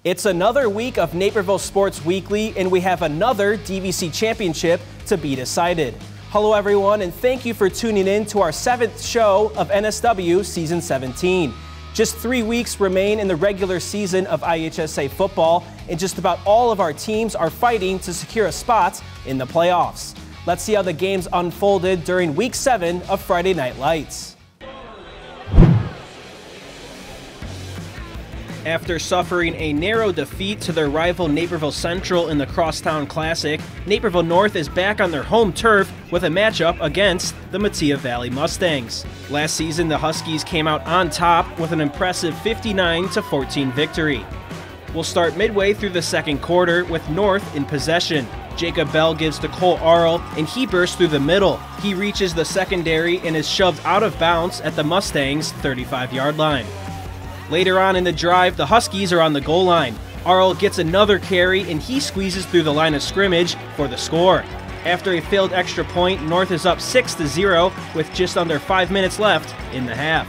It's another week of Naperville Sports Weekly, and we have another DVC championship to be decided. Hello everyone, and thank you for tuning in to our 7th show of NSW Season 17. Just 3 weeks remain in the regular season of IHSA football, and just about all of our teams are fighting to secure a spot in the playoffs. Let's see how the games unfolded during Week 7 of Friday Night Lights. After suffering a narrow defeat to their rival Naperville Central in the Crosstown Classic, Naperville North is back on their home turf with a matchup against the Mattia Valley Mustangs. Last season, the Huskies came out on top with an impressive 59-14 victory. We'll start midway through the second quarter with North in possession. Jacob Bell gives to Cole Arl, and he bursts through the middle. He reaches the secondary and is shoved out of bounds at the Mustangs' 35-yard line. Later on in the drive, the Huskies are on the goal line. Arl gets another carry, and he squeezes through the line of scrimmage for the score. After a failed extra point, North is up 6-0 with just under 5 minutes left in the half.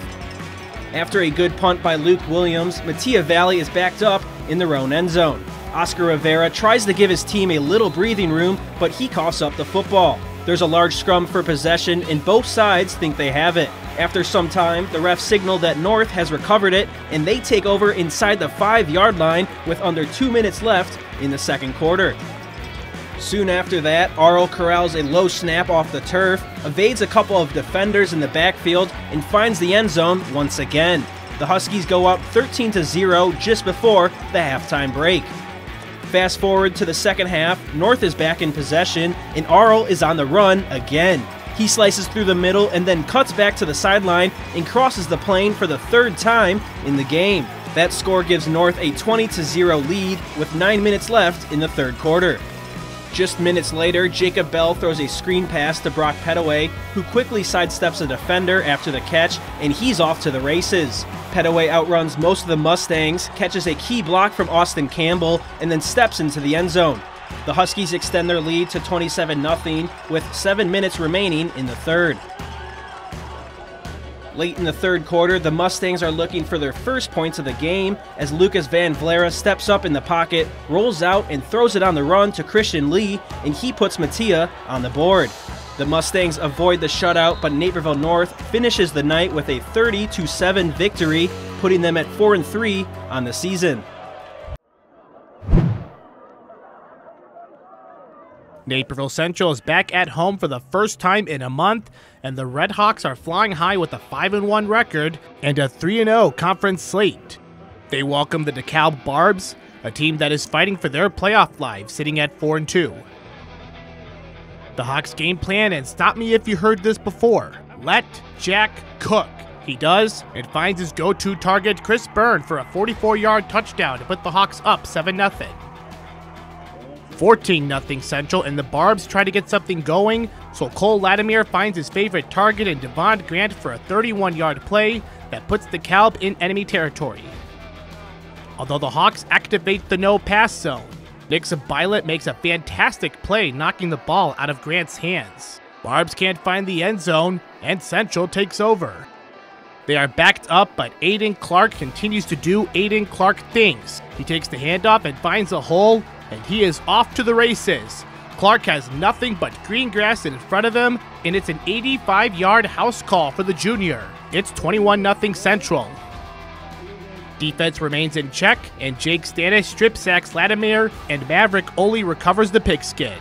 After a good punt by Luke Williams, Mattia Valley is backed up in their own end zone. Oscar Rivera tries to give his team a little breathing room, but he coughs up the football. There's a large scrum for possession, and both sides think they have it. After some time, the refs signal that North has recovered it, and they take over inside the 5-yard line with under 2 minutes left in the second quarter. Soon after that, Arl corrals a low snap off the turf, evades a couple of defenders in the backfield, and finds the end zone once again. The Huskies go up 13-0 just before the halftime break. Fast forward to the second half, North is back in possession, and Arl is on the run again. He slices through the middle and then cuts back to the sideline and crosses the plane for the third time in the game. That score gives North a 20-0 lead with 9 minutes left in the third quarter. Just minutes later, Jacob Bell throws a screen pass to Brock Pettaway, who quickly sidesteps a defender after the catch, and he's off to the races. Pettaway outruns most of the Mustangs, catches a key block from Austin Campbell, and then steps into the end zone. The Huskies extend their lead to 27-0 with 7 minutes remaining in the third. Late in the third quarter, the Mustangs are looking for their first points of the game as Lucas Van Vlera steps up in the pocket, rolls out, and throws it on the run to Christian Lee, and he puts Mattia on the board. The Mustangs avoid the shutout, but Naperville North finishes the night with a 30-7 victory, putting them at 4-3 on the season. Naperville Central is back at home for the first time in a month, and the Red Hawks are flying high with a 5-1 record and a 3-0 conference slate. They welcome the DeKalb Barbs, a team that is fighting for their playoff lives, sitting at 4-2. The Hawks game plan, and stop me if you heard this before, let Jack cook. He does, and finds his go-to target, Chris Byrne, for a 44-yard touchdown to put the Hawks up 7-0. 14-0 Central, and the Barbs try to get something going, so Cole Latimer finds his favorite target in Devon Grant for a 31-yard play that puts DeKalb in enemy territory. Although the Hawks activate the no-pass zone, Nick Zabilet makes a fantastic play knocking the ball out of Grant's hands. Barbs can't find the end zone, and Central takes over. They are backed up, but Aiden Clark continues to do Aiden Clark things. He takes the handoff and finds a hole, and he is off to the races. Clark has nothing but green grass in front of him, and it's an 85-yard house call for the junior. It's 21-0 Central. Defense remains in check, and Jake Stanis strip sacks Latimer, and Maverick Oli recovers the pigskin.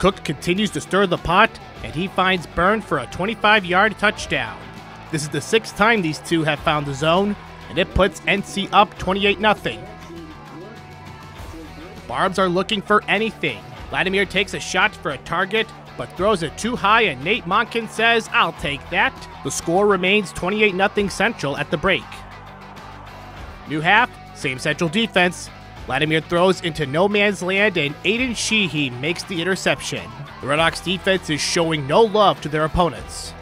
Cook continues to stir the pot, and he finds Byrne for a 25-yard touchdown. This is the 6th time these two have found the zone, and it puts NC up 28-0. Barbs are looking for anything. Latimer takes a shot for a target, but throws it too high, and Nate Monken says, "I'll take that." The score remains 28-0 Central at the break. New half, same Central defense. Latimer throws into no man's land, and Aiden Sheehy makes the interception. The Red Hawks defense is showing no love to their opponents.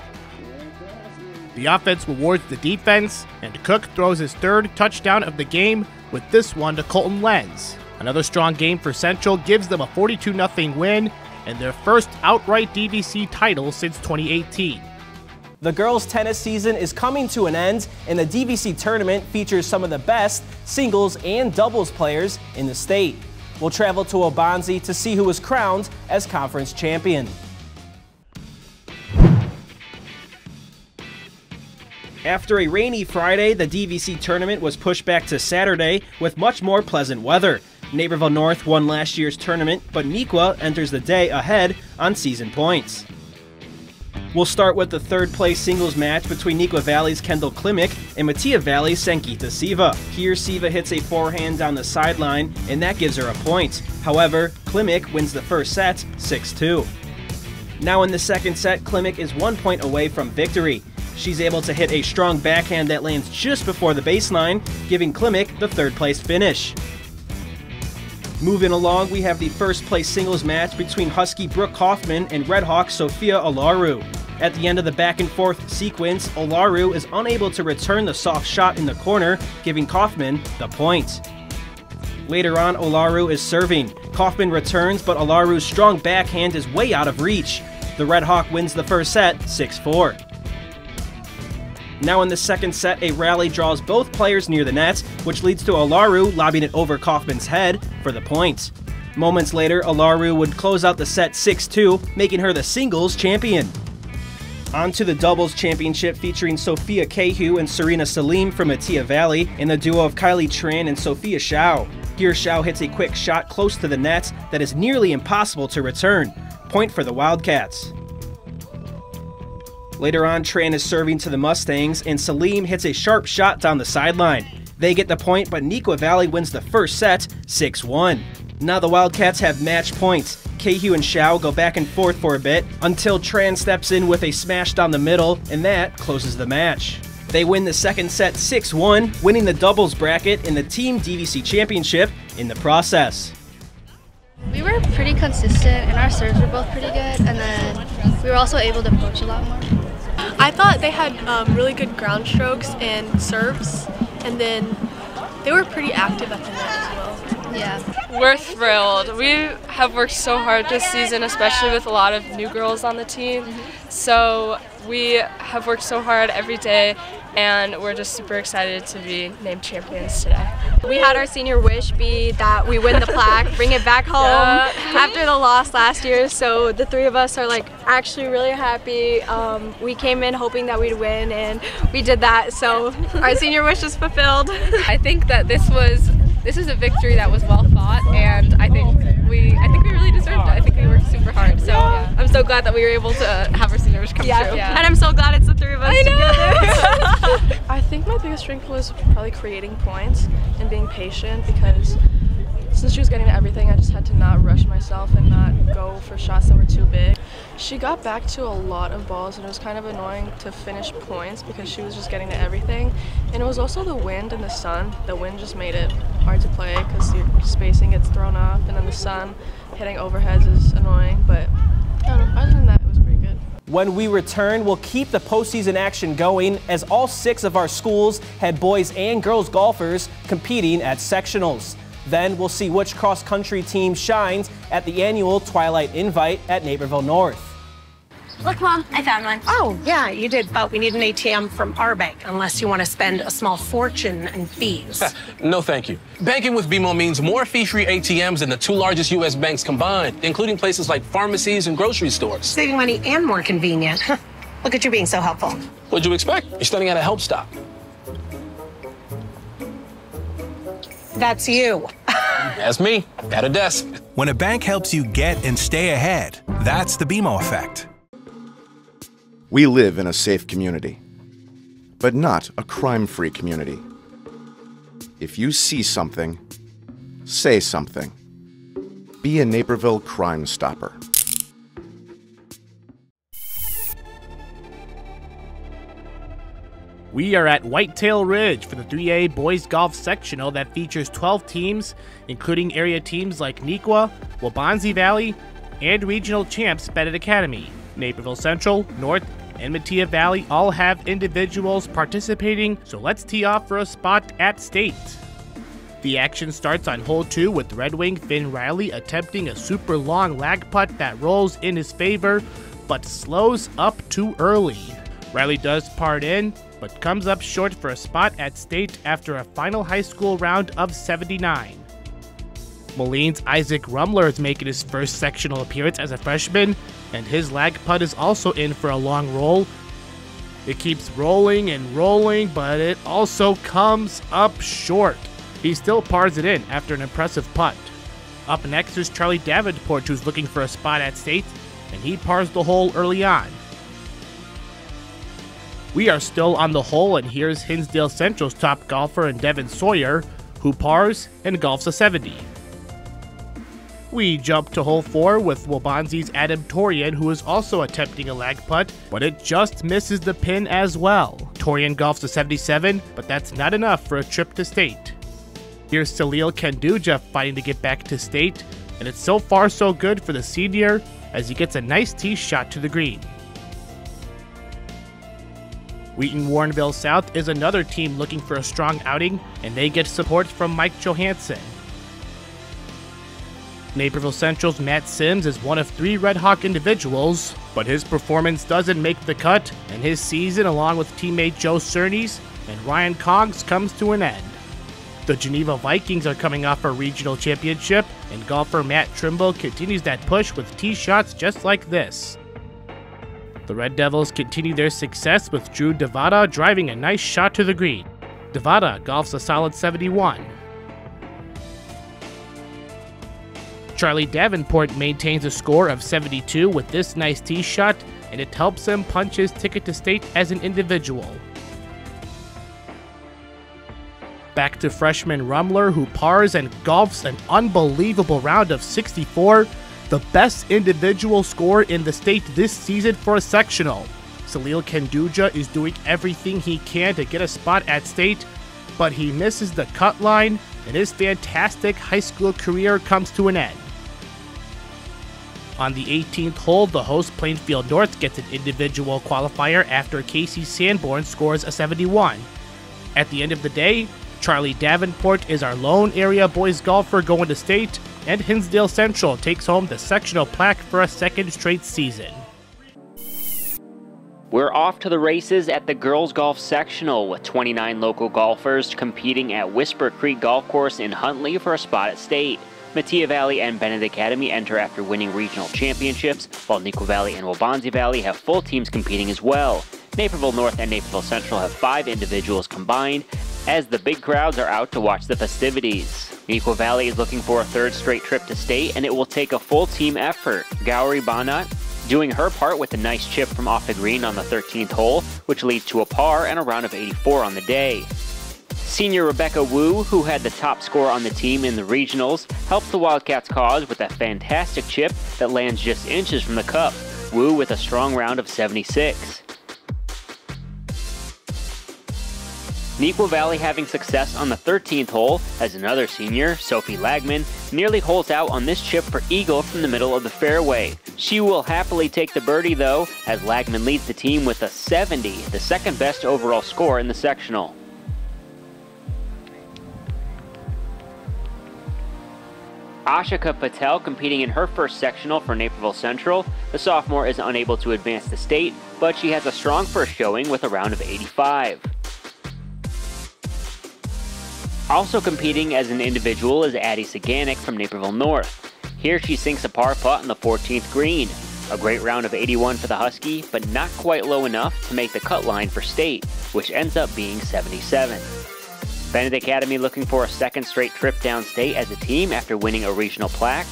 The offense rewards the defense, and Cook throws his 3rd touchdown of the game with this one to Colton Lenz. Another strong game for Central gives them a 42-0 win and their first outright DVC title since 2018. The girls' tennis season is coming to an end, and the DVC tournament features some of the best singles and doubles players in the state. We'll travel to Waubonsee to see who was crowned as conference champion. After a rainy Friday, the DVC tournament was pushed back to Saturday with much more pleasant weather. Naperville North won last year's tournament, but Neuqua enters the day ahead on season points. We'll start with the third-place singles match between Neuqua Valley's Kendall Klimek and Metea Valley's Sankita Siva. Here, Siva hits a forehand down the sideline, and that gives her a point. However, Klimek wins the first set 6-2. Now in the second set, Klimek is 1 point away from victory. She's able to hit a strong backhand that lands just before the baseline, giving Klimek the third-place finish. Moving along, we have the first-place singles match between Husky Brooke Kaufman and Red Hawk Sophia Olaru. At the end of the back-and-forth sequence, Olaru is unable to return the soft shot in the corner, giving Kaufman the point. Later on, Olaru is serving. Kaufman returns, but Olaru's strong backhand is way out of reach. The Red Hawk wins the first set 6-4. Now in the second set, a rally draws both players near the net, which leads to Olaru lobbing it over Kaufman's head for the point. Moments later, Olaru would close out the set 6-2, making her the singles champion. On to the doubles championship featuring Sophia Cahu and Serena Salim from Metea Valley and the duo of Kylie Tran and Sophia Shao. Here, Shao hits a quick shot close to the net that is nearly impossible to return. Point for the Wildcats. Later on, Tran is serving to the Mustangs, and Salim hits a sharp shot down the sideline. They get the point, but Neuqua Valley wins the first set 6-1. Now the Wildcats have match points. Cahu and Shao go back and forth for a bit until Tran steps in with a smash down the middle, and that closes the match. They win the second set 6-1, winning the doubles bracket and the Team DVC Championship in the process. We were pretty consistent, and our serves were both pretty good, and then we were also able to approach a lot more. I thought they had really good ground strokes and serves, and then they were pretty active at the net as well. Yeah. We're thrilled. We have worked so hard this season, especially with a lot of new girls on the team. So we have worked so hard every day, and we're just super excited to be named champions today. We had our senior wish be that we win the plaque, bring it back home after the loss last year. So the three of us are like actually really happy. We came in hoping that we'd win, and we did that. So our senior wish is fulfilled. I think that this is a victory that was well fought, and I think we really deserved it. I think we worked super hard. So I'm so glad that we were able to have our senior wish come true. Yeah. And I'm so glad it's the three of us together. I think my biggest strength was probably creating points and being patient, because since she was getting to everything, I just had to not rush myself and not go for shots that were too big. She got back to a lot of balls, and it was kind of annoying to finish points because she was just getting to everything. And it was also the wind and the sun. The wind just made it hard to play because your spacing gets thrown off, and then the sun hitting overheads is annoying. But I don't know, other than that, it was pretty good. When we return, we'll keep the postseason action going as all 6 of our schools had boys and girls golfers competing at sectionals. Then we'll see which cross-country team shines at the annual Twilight Invite at Naperville North. Look, Mom, I found one. Oh, yeah, you did, but we need an ATM from our bank, unless you want to spend a small fortune in fees. No, thank you. Banking with BMO means more fee-free ATMs than the 2 largest U.S. banks combined, including places like pharmacies and grocery stores. Saving money and more convenient. Look at you being so helpful. What'd you expect? You're studying at a help stop. That's you. That's me, at a desk. When a bank helps you get and stay ahead, that's the BMO effect. We live in a safe community, but not a crime-free community. If you see something, say something. Be a Naperville Crime Stopper. We are at Whitetail Ridge for the 3A Boys Golf Sectional that features 12 teams, including area teams like Neuqua, Waubonsee Valley, and regional champs Bedded Academy. Naperville Central, North, and Metea Valley all have individuals participating, so let's tee off for a spot at state. The action starts on hole 2 with Red Wing Finn Riley attempting a super long lag putt that rolls in his favor, but slows up too early. Riley does part in, but comes up short for a spot at state after a final high school round of 79. Moline's Isaac Rumler is making his first sectional appearance as a freshman, and his lag putt is also in for a long roll. It keeps rolling and rolling, but it also comes up short. He still pars it in after an impressive putt. Up next is Charlie Davenport, who's looking for a spot at state, and he pars the hole early on. We are still on the hole, and here's Hinsdale Central's top golfer and Devin Sawyer, who pars and golfs a 70. We jump to hole 4 with Waubonsee's Adam Torian, who is also attempting a lag putt, but it just misses the pin as well. Torian golfs a 77, but that's not enough for a trip to state. Here's Salil Kenduja fighting to get back to state, and it's so far so good for the senior as he gets a nice tee shot to the green. Wheaton Warrenville South is another team looking for a strong outing, and they get support from Mike Johansson. Naperville Central's Matt Sims is one of 3 Red Hawk individuals, but his performance doesn't make the cut, and his season, along with teammate Joe Cerny's and Ryan Coggs, comes to an end. The Geneva Vikings are coming off a regional championship, and golfer Matt Trimble continues that push with tee shots just like this. The Red Devils continue their success with Drew Devada driving a nice shot to the green. Devada golfs a solid 71. Charlie Davenport maintains a score of 72 with this nice tee shot, and it helps him punch his ticket to state as an individual. Back to freshman Rumler, who pars and golfs an unbelievable round of 64, the best individual score in the state this season for a sectional. Salil Kenduja is doing everything he can to get a spot at state, but he misses the cut line, and his fantastic high school career comes to an end. On the 18th hole, the host Plainfield North gets an individual qualifier after Casey Sanborn scores a 71. At the end of the day, Charlie Davenport is our lone area boys golfer going to state, and Hinsdale Central takes home the sectional plaque for a second straight season. We're off to the races at the Girls Golf Sectional with 29 local golfers competing at Whisper Creek Golf Course in Huntley for a spot at state. Metea Valley and Bennett Academy enter after winning regional championships, while Neuqua Valley and Waubonsee Valley have full teams competing as well. Naperville North and Naperville Central have 5 individuals combined, as the big crowds are out to watch the festivities. Neuqua Valley is looking for a 3rd straight trip to state, and it will take a full team effort. Gowrie Bonat doing her part with a nice chip from off the green on the 13th hole, which leads to a par and a round of 84 on the day. Senior Rebecca Wu, who had the top score on the team in the regionals, helps the Wildcats' cause with a fantastic chip that lands just inches from the cup. Wu with a strong round of 76. Neuqua Valley having success on the 13th hole as another senior, Sophie Lagman, nearly holes out on this chip for eagle from the middle of the fairway. She will happily take the birdie though, as Lagman leads the team with a 70, the second best overall score in the sectional. Ashika Patel competing in her first sectional for Naperville Central. The sophomore is unable to advance to state, but she has a strong first showing with a round of 85. Also competing as an individual is Addie Saganek from Naperville North. Here she sinks a par putt on the 14th green. A great round of 81 for the Husky, but not quite low enough to make the cut line for state, which ends up being 77. Bennett Academy looking for a 2nd straight trip downstate as a team after winning a regional plaque.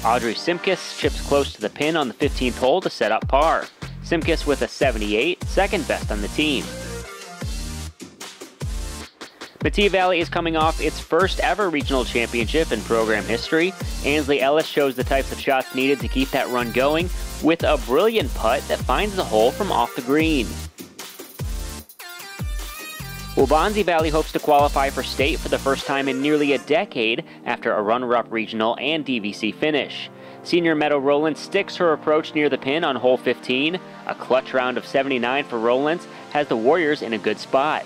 Audrey Simkis chips close to the pin on the 15th hole to set up par. Simkis with a 78, second best on the team. Metea Valley is coming off its first ever regional championship in program history. Ansley Ellis shows the types of shots needed to keep that run going with a brilliant putt that finds the hole from off the green. Waubonsee Valley hopes to qualify for state for the first time in nearly a decade after a runner-up regional and DVC finish. Senior Meadow Rowlands sticks her approach near the pin on hole 15. A clutch round of 79 for Rowlands has the Warriors in a good spot.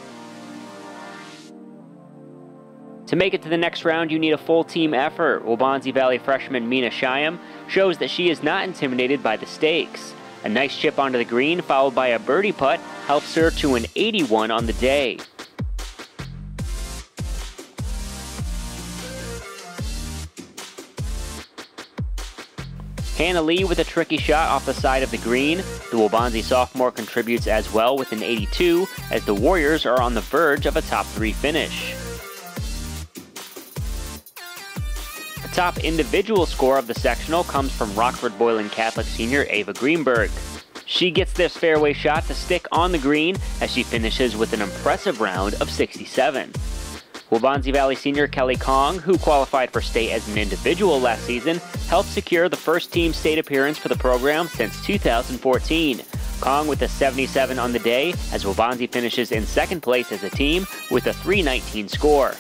To make it to the next round, you need a full team effort. Waubonsee Valley freshman Mina Shyam shows that she is not intimidated by the stakes. A nice chip onto the green, followed by a birdie putt, helps her to an 81 on the day. Hannah Lee with a tricky shot off the side of the green. The Waubonsie sophomore contributes as well with an 82, as the Warriors are on the verge of a top 3 finish. The top individual score of the sectional comes from Rockford Boylan Catholic senior Ava Greenberg. She gets this fairway shot to stick on the green as she finishes with an impressive round of 67. Waubonsie Valley senior Kelly Kong, who qualified for state as an individual last season, helped secure the first team state appearance for the program since 2014. Kong with a 77 on the day, as Waubonsie finishes in second place as a team with a 319 score.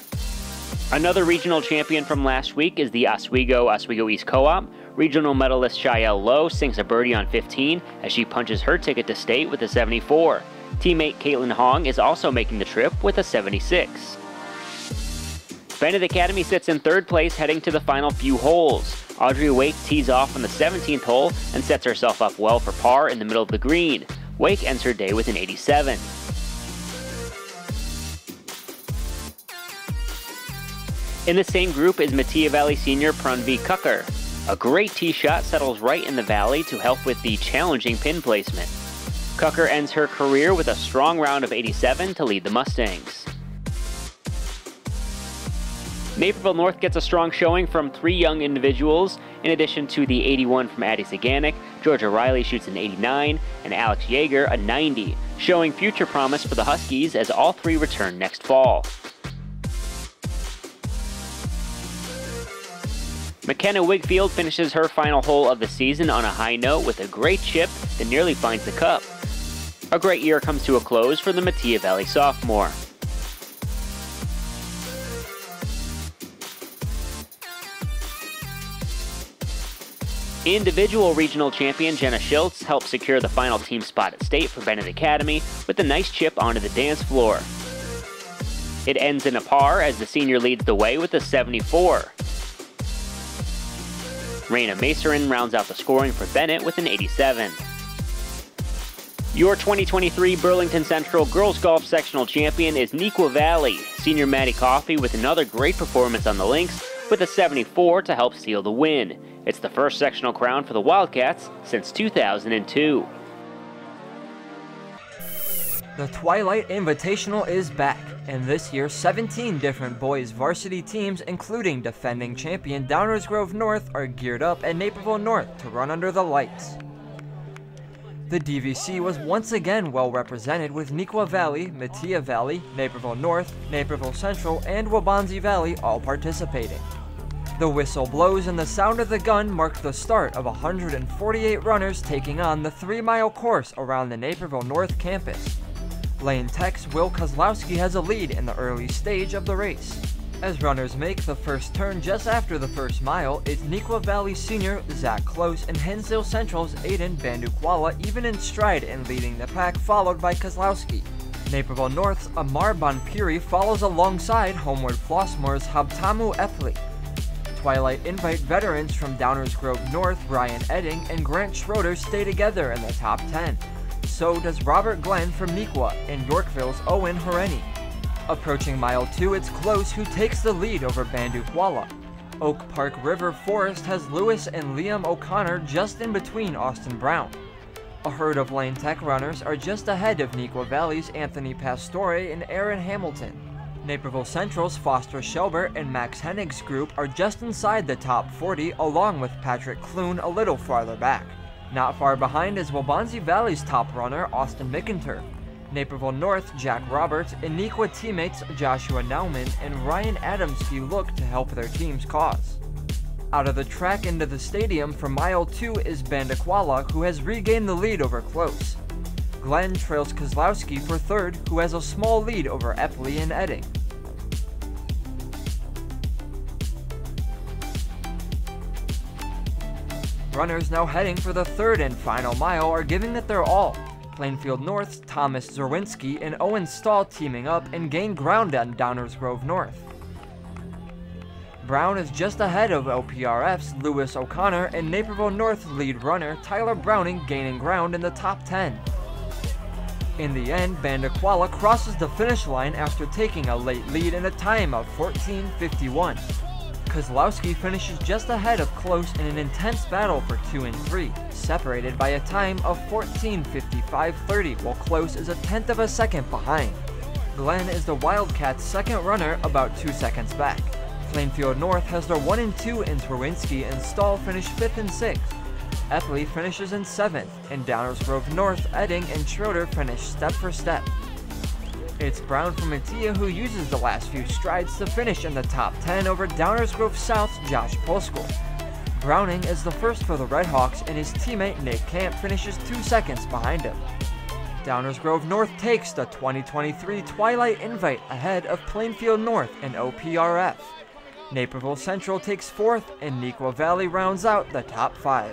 Another regional champion from last week is the Oswego East Co-op. Regional medalist Shael Lowe sinks a birdie on 15 as she punches her ticket to state with a 74. Teammate Caitlin Hong is also making the trip with a 76. Bennett Academy sits in third place heading to the final few holes. Audrey Wake tees off on the 17th hole and sets herself up well for par in the middle of the green. Wake ends her day with an 87. In the same group is Metea Valley senior Pranvi Kucker. A great tee shot settles right in the valley to help with the challenging pin placement. Kucker ends her career with a strong round of 87 to lead the Mustangs. Naperville North gets a strong showing from 3 young individuals. In addition to the 81 from Addie Saganek, Georgia Riley shoots an 89, and Alex Yeager a 90, showing future promise for the Huskies as all 3 return next fall. McKenna Wigfield finishes her final hole of the season on a high note with a great chip that nearly finds the cup. A great year comes to a close for the Metea Valley sophomore. Individual regional champion Jenna Schultz helped secure the final team spot at state for Bennett Academy with a nice chip onto the dance floor. It ends in a par as the senior leads the way with a 74. Raina Macerin rounds out the scoring for Bennett with an 87. Your 2023 Burlington Central Girls Golf Sectional Champion is Neuqua Valley. Senior Maddie Coffey with another great performance on the links with a 74 to help seal the win. It's the first sectional crown for the Wildcats since 2002. The Twilight Invitational is back, and this year 17 different boys varsity teams, including defending champion Downers Grove North, are geared up at Naperville North to run under the lights. The DVC was once again well represented with Neuqua Valley, Metea Valley, Naperville North, Naperville Central, and Waubonsie Valley all participating. The whistle blows and the sound of the gun marked the start of 148 runners taking on the 3-mile course around the Naperville North campus. Lane Tech's Will Kozlowski has a lead in the early stage of the race. As runners make the first turn just after the first mile, it's Neuqua Valley senior Zach Close and Hinsdale Central's Aiden Bandukwala even in stride and leading the pack, followed by Kozlowski. Naperville North's Amar Bonpiri follows alongside Homeward Flossmoor's Habtamu Eppley. Twilight Invite veterans from Downers Grove North, Ryan Edding and Grant Schroeder stay together in the top 10. So does Robert Glenn from Neuqua and Yorkville's Owen Horeni. Approaching mile 2, it's Close who takes the lead over Bandukwala. Oak Park River Forest has Lewis and Liam O'Connor just in between Austin Brown. A herd of Lane Tech runners are just ahead of Neuqua Valley's Anthony Pastore and Aaron Hamilton. Naperville Central's Foster Shelbert and Max Hennig's group are just inside the top 40, along with Patrick Clune a little farther back. Not far behind is Waubonsie Valley's top runner, Austin McIntyre. Naperville North, Jack Roberts, and Neuqua teammates Joshua Nauman and Ryan Adamski look to help their team's cause. Out of the track into the stadium for mile 2 is Bandukwala, who has regained the lead over Close. Glenn trails Kozlowski for third, who has a small lead over Eppley and Edding. Runners now heading for the third and final mile are giving it their all. Plainfield North's Thomas Zerwinski and Owen Stahl teaming up and gain ground on Downers Grove North. Brown is just ahead of OPRF's Lewis O'Connor and Naperville North lead runner Tyler Browning gaining ground in the top 10. In the end, Bandaquala crosses the finish line after taking a late lead in a time of 14:51. Kozlowski finishes just ahead of Close in an intense battle for 2 and 3, separated by a time of 14:55.30, while Close is a tenth of a second behind. Glenn is the Wildcats' second runner, about 2 seconds back. Plainfield North has their 1 and 2 in Twerwinski and Stahl finish 5th and 6th. Epley finishes in 7th, and Downers Grove North, Edding, and Schroeder finish step for step. It's Brown from Mattia who uses the last few strides to finish in the top 10 over Downers Grove South's Josh Polskoll. Browning is the first for the Redhawks, and his teammate Nate Camp finishes 2 seconds behind him. Downers Grove North takes the 2023 Twilight Invite ahead of Plainfield North and OPRF. Naperville Central takes 4th, and Neuqua Valley rounds out the top 5.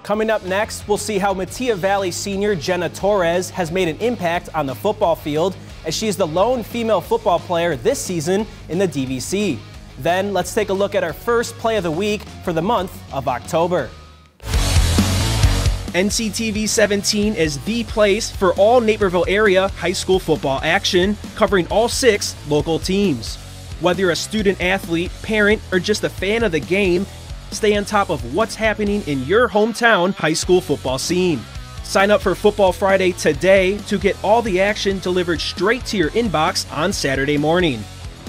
Coming up next, we'll see how Mattia Valley senior Jenna Torres has made an impact on the football field, as she is the lone female football player this season in the DVC. Then let's take a look at our first play of the week for the month of October. NCTV 17 is the place for all Naperville area high school football action, covering all 6 local teams. Whether you're a student athlete, parent, or just a fan of the game, stay on top of what's happening in your hometown high school football scene. Sign up for Football Friday today to get all the action delivered straight to your inbox on Saturday morning.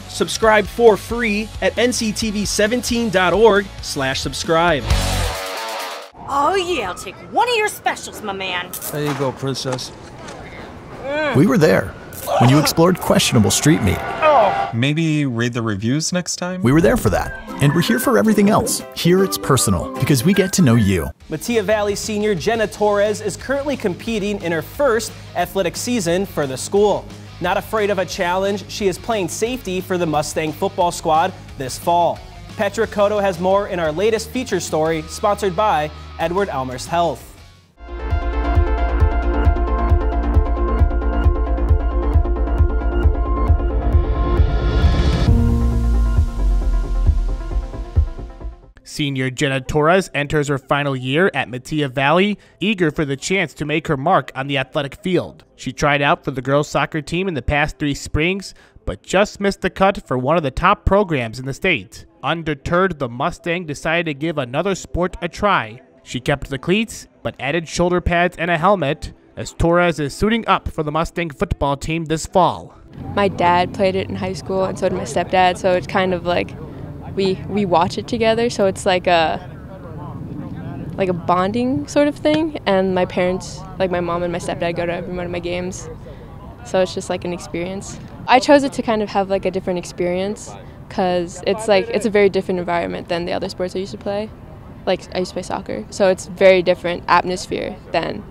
Subscribe for free at nctv17.org/subscribe. Oh yeah, I'll take one of your specials, my man. There you go, princess. We were there when you explored questionable street meat. Maybe read the reviews next time? We were there for that. And we're here for everything else. Here it's personal, because we get to know you. Mattia Valley senior Jenna Torres is currently competing in her first athletic season for the school. Not afraid of a challenge, she is playing safety for the Mustang football squad this fall. Petra Cotto has more in our latest feature story, sponsored by Edward Elmhurst Health. Senior Jenna Torres enters her final year at Mattia Valley, eager for the chance to make her mark on the athletic field. She tried out for the girls' soccer team in the past 3 springs, but just missed the cut for one of the top programs in the state. Undeterred, the Mustang decided to give another sport a try. She kept the cleats, but added shoulder pads and a helmet, as Torres is suiting up for the Mustang football team this fall. My dad played it in high school, and so did my stepdad, so it's kind of like we watch it together, so it's like a bonding sort of thing. And my parents, like my mom and my stepdad, go to every one of my games, so it's just like an experience. I chose it to kind of have like a different experience, because it's a very different environment than the other sports I used to play. Like I used to play soccer, so it's very different atmosphere than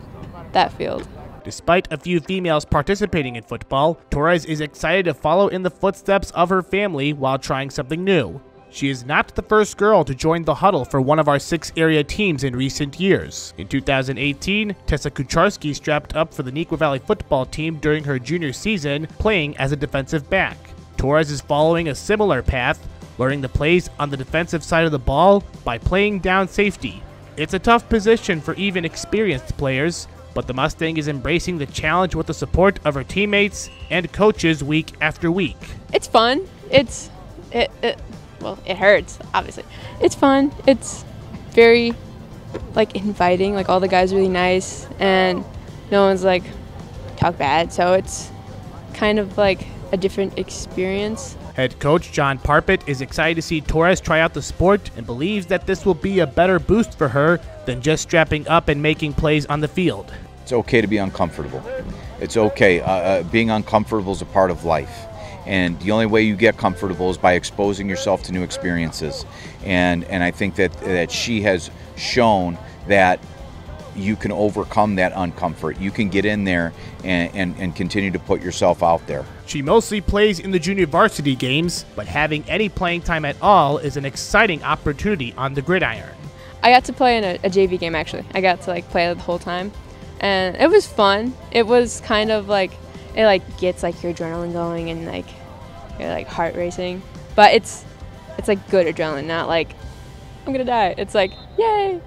that field. Despite a few females participating in football, Torres is excited to follow in the footsteps of her family while trying something new. She is not the first girl to join the huddle for one of our 6 area teams in recent years. In 2018, Tessa Kucharski strapped up for the Neuqua Valley football team during her junior season, playing as a defensive back. Torres is following a similar path, learning the plays on the defensive side of the ball by playing down safety. It's a tough position for even experienced players, but the Mustang is embracing the challenge with the support of her teammates and coaches week after week. It's fun. Well, it hurts, obviously. It's fun. It's very, inviting. All the guys are really nice, and no one's, talk bad. So it's kind of, a different experience. Head coach John Parpet is excited to see Torres try out the sport and believes that this will be a better boost for her than just strapping up and making plays on the field. It's okay to be uncomfortable. It's okay. Being uncomfortable is a part of life. And the only way you get comfortable is by exposing yourself to new experiences. And I think that she has shown that you can overcome that uncomfort. You can get in there and continue to put yourself out there. She mostly plays in the junior varsity games, but having any playing time at all is an exciting opportunity on the gridiron. I got to play in a JV game, actually. I got to play the whole time, and it was fun. It was kind of it gets your adrenaline going and your heart racing, but it's it's like good adrenaline, not like I'm gonna die. It's like, yay,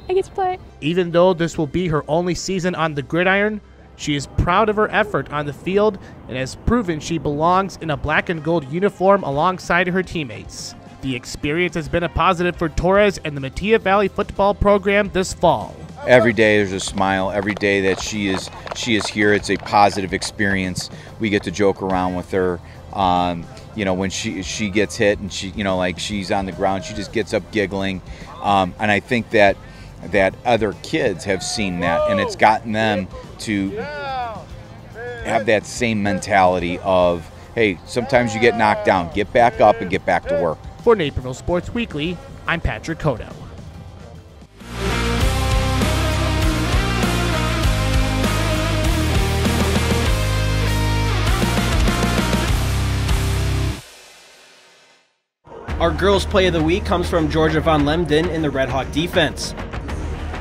I get to play. Even though this will be her only season on the gridiron, she is proud of her effort on the field and has proven she belongs in a black and gold uniform alongside her teammates. The experience has been a positive for Torres and the Metea Valley football program this fall. Every day there's a smile. Every day that she is here, it's a positive experience. We get to joke around with her. You know, when she gets hit and she, you know, like she's on the ground, she just gets up giggling. And I think that other kids have seen that, and it's gotten them to have that same mentality of, hey, sometimes you get knocked down, get back up and get back to work. For Naperville Sports Weekly, I'm Patrick Cotto. Our girls' play of the week comes from Georgia Von Lemden in the Red Hawk defense.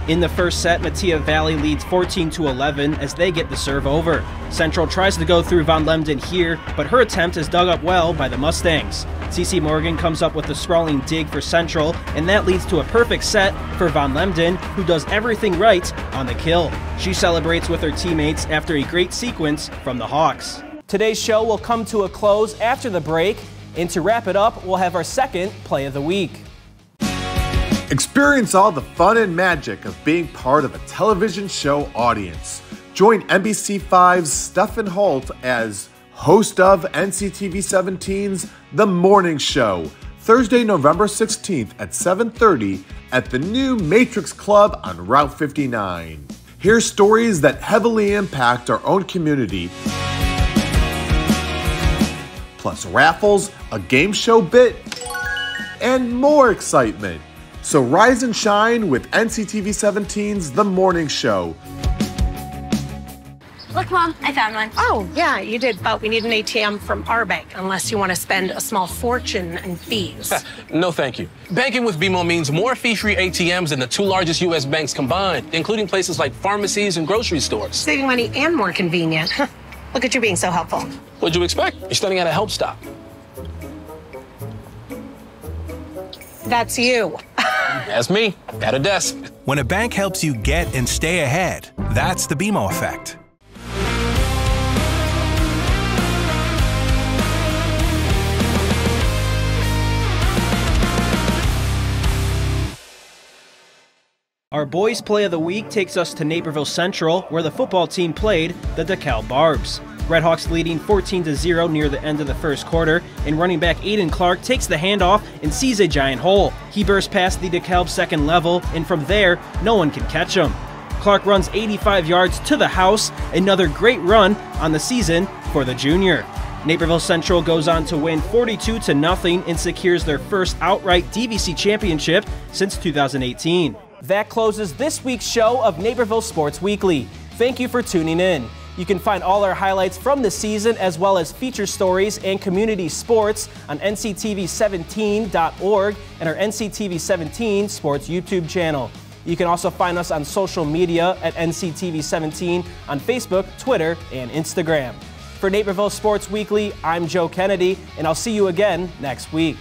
In the first set, Metea Valley leads 14-11 as they get the serve over. Central tries to go through Von Lemden here, but her attempt is dug up well by the Mustangs. CeCe Morgan comes up with a sprawling dig for Central, and that leads to a perfect set for Von Lemden, who does everything right on the kill. She celebrates with her teammates after a great sequence from the Hawks. Today's show will come to a close after the break, and to wrap it up, we'll have our second play of the week. Experience all the fun and magic of being part of a television show audience. Join NBC5's Stephen Holt as host of NCTV 17's The Morning Show, Thursday, November 16th at 7:30 at the new Matrix Club on Route 59. Hear stories that heavily impact our own community, plus raffles, a game show bit, and more excitement. So rise and shine with NCTV 17's The Morning Show. Look, Mom, I found one. Oh, yeah, you did, but we need an ATM from our bank, unless you want to spend a small fortune in fees. No, thank you. Banking with BMO means more fee-free ATMs than the two largest U.S. banks combined, including places like pharmacies and grocery stores. Saving money and more convenient. Look at you being so helpful. What'd you expect? You're studying at a help stop. That's you. That's me, at a desk. When a bank helps you get and stay ahead, that's the BMO effect. Our boys' play of the week takes us to Naperville Central, where the football team played the DeKalb Barbs. Redhawks leading 14-0 near the end of the first quarter, and running back Aiden Clark takes the handoff and sees a giant hole. He bursts past the DeKalb second level, and from there, no one can catch him. Clark runs 85 yards to the house, another great run on the season for the junior. Naperville Central goes on to win 42-0 and secures their first outright DVC championship since 2018. That closes this week's show of Naperville Sports Weekly. Thank you for tuning in. You can find all our highlights from the season as well as feature stories and community sports on nctv17.org and our NCTV 17 Sports YouTube channel. You can also find us on social media at NCTV17 on Facebook, Twitter, and Instagram. For Naperville Sports Weekly, I'm Joe Kennedy, and I'll see you again next week.